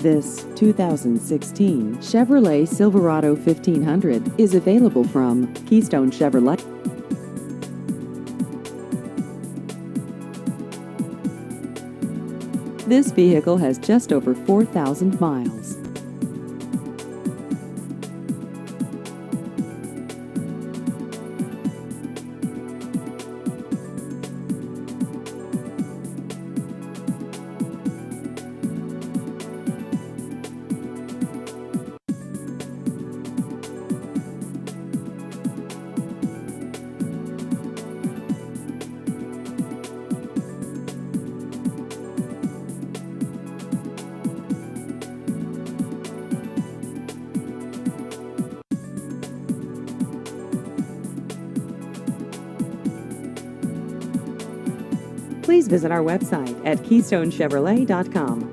This 2016 Chevrolet Silverado 1500 is available from Keystone Chevrolet. This vehicle has just over 4,000 miles. Please visit our website at KeystoneChevrolet.com.